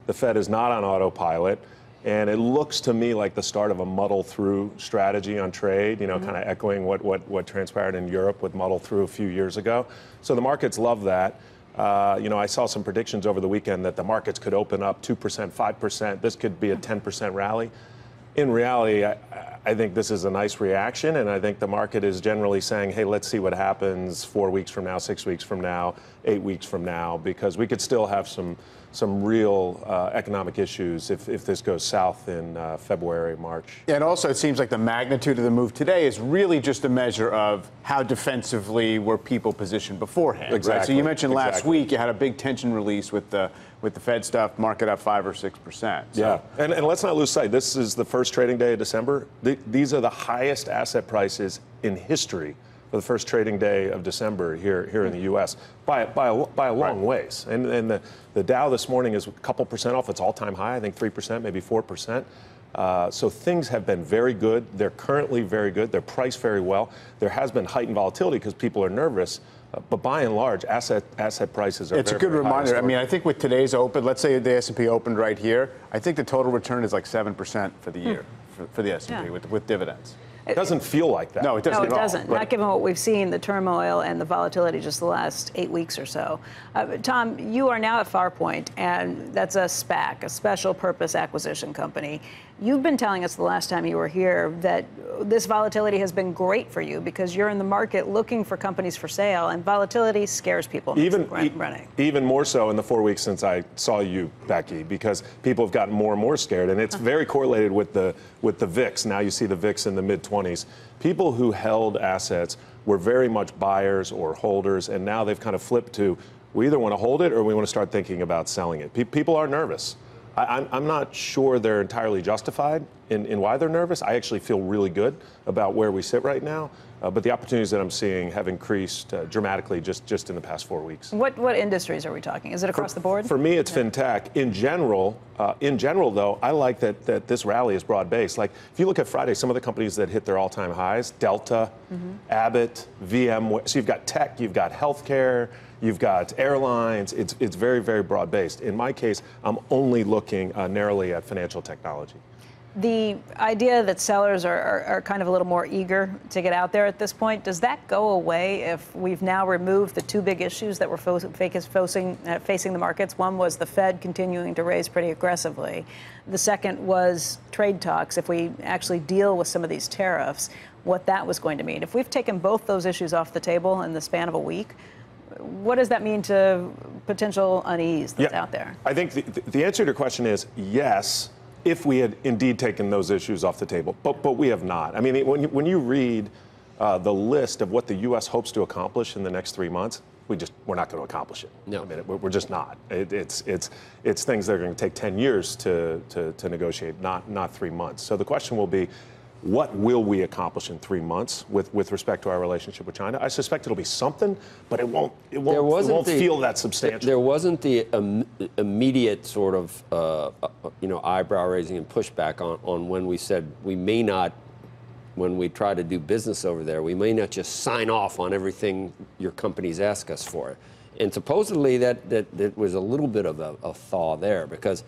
The Fed is not on autopilot. And it looks to me like the start of a muddle-through strategy on trade, kind of echoing what transpired in Europe with muddle-through a few years ago. So the markets love that. I saw some predictions over the weekend that the markets could open up 2%, 5%. This could be a 10% rally. In reality, I think this is a nice reaction, and I think the market is generally saying, hey, let's see what happens 4 weeks from now, 6 weeks from now, 8 weeks from now, because we could still have some real economic issues if this goes south in February, March. Yeah, and also it seems like the magnitude of the move today is really just a measure of how defensively were people positioned beforehand. Exactly. Right? So you mentioned last week you had a big tension release with the Fed stuff, market up 5 or 6%. So. Yeah, and let's not lose sight. This is the first trading day of December. These are the highest asset prices in history for the first trading day of December here in the U.S. by a long ways. And the Dow this morning is a couple percent off its all-time high. I think 3%, maybe 4%. So things have been very good. They're currently very good. They're priced very well. There has been heightened volatility because people are nervous. But by and large, asset prices are. It's a good reminder. I mean, I think with today's open, let's say the S&P opened right here, I think the total return is like 7% for the year for the S&P with dividends. It doesn't feel like that. No, it doesn't. No, it doesn't. Right. Not given what we've seen, the turmoil and the volatility just the last 8 weeks or so. Tom, you are now at Farpoint, and that's a SPAC, a special purpose acquisition company. You've been telling us the last time you were here that this volatility has been great for you because you're in the market looking for companies for sale, and volatility scares people. Even more so in the 4 weeks since I saw you, Becky, because people have gotten more and more scared, and it's very correlated with the VIX. Now you see the VIX in the mid-20s. People who held assets were very much buyers or holders, and now they've kind of flipped to we either want to hold it or we want to start thinking about selling it. People are nervous. I'm not sure they're entirely justified in why they're nervous. I actually feel really good about where we sit right now, but the opportunities that I'm seeing have increased dramatically just in the past 4 weeks. What industries are we talking? Is it across the board? For me, it's fintech. In general, though, I like that this rally is broad-based. Like, if you look at Friday, some of the companies that hit their all-time highs, Delta, Abbott, VMware. So you've got tech, you've got healthcare, you've got airlines. It's very, very broad-based. In my case, I'm only looking narrowly at financial technology. The idea that sellers are kind of a little more eager to get out there at this point, does that go away if we've now removed the two big issues that were facing the markets? One was the Fed continuing to raise pretty aggressively. The second was trade talks, if we actually deal with some of these tariffs, what that was going to mean. If we've taken both those issues off the table in the span of a week, what does that mean to potential unease that's out there? I think the answer to your question is yes, if we had indeed taken those issues off the table, but we have not. I mean, when you read the list of what the U.S. hopes to accomplish in the next 3 months, we're not going to accomplish it. No, I mean, we're just not. It's things that are going to take 10 years to negotiate, not 3 months. So the question will be, what will we accomplish in 3 months with respect to our relationship with China? I suspect it'll be something, but it won't feel that substantial. There wasn't the immediate sort of eyebrow raising and pushback on when we said we may not, when we try to do business over there, we may not just sign off on everything your companies ask us for. And supposedly that was a little bit of a thaw there because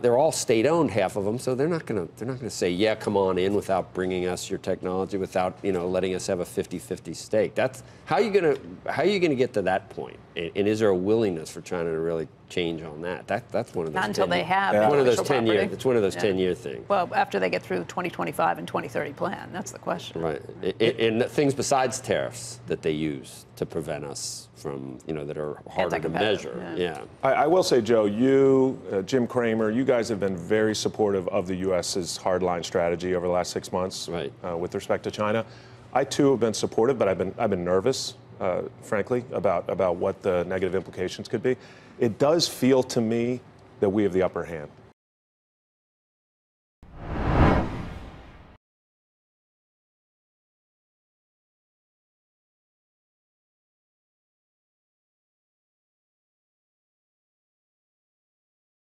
they're all state-owned, half of them, so they're not going to say, yeah, come on in without bringing us your technology, without letting us have a 50-50 stake. That's how are you going to get to that point? And is there a willingness for China to really change on that? That's one of those. Not until they have one of those 10 year. It's one of those 10-year things. Well, after they get through 2025 and 2030 plan, that's the question. Right. And things besides tariffs that they use to prevent us from, that are harder to measure. Yeah. I will say, Joe, you, Jim Cramer, you guys have been very supportive of the U.S.'s hardline strategy over the last 6 months with respect to China. I too have been supportive, but I've been nervous, frankly, about what the negative implications could be. It does feel to me that we have the upper hand.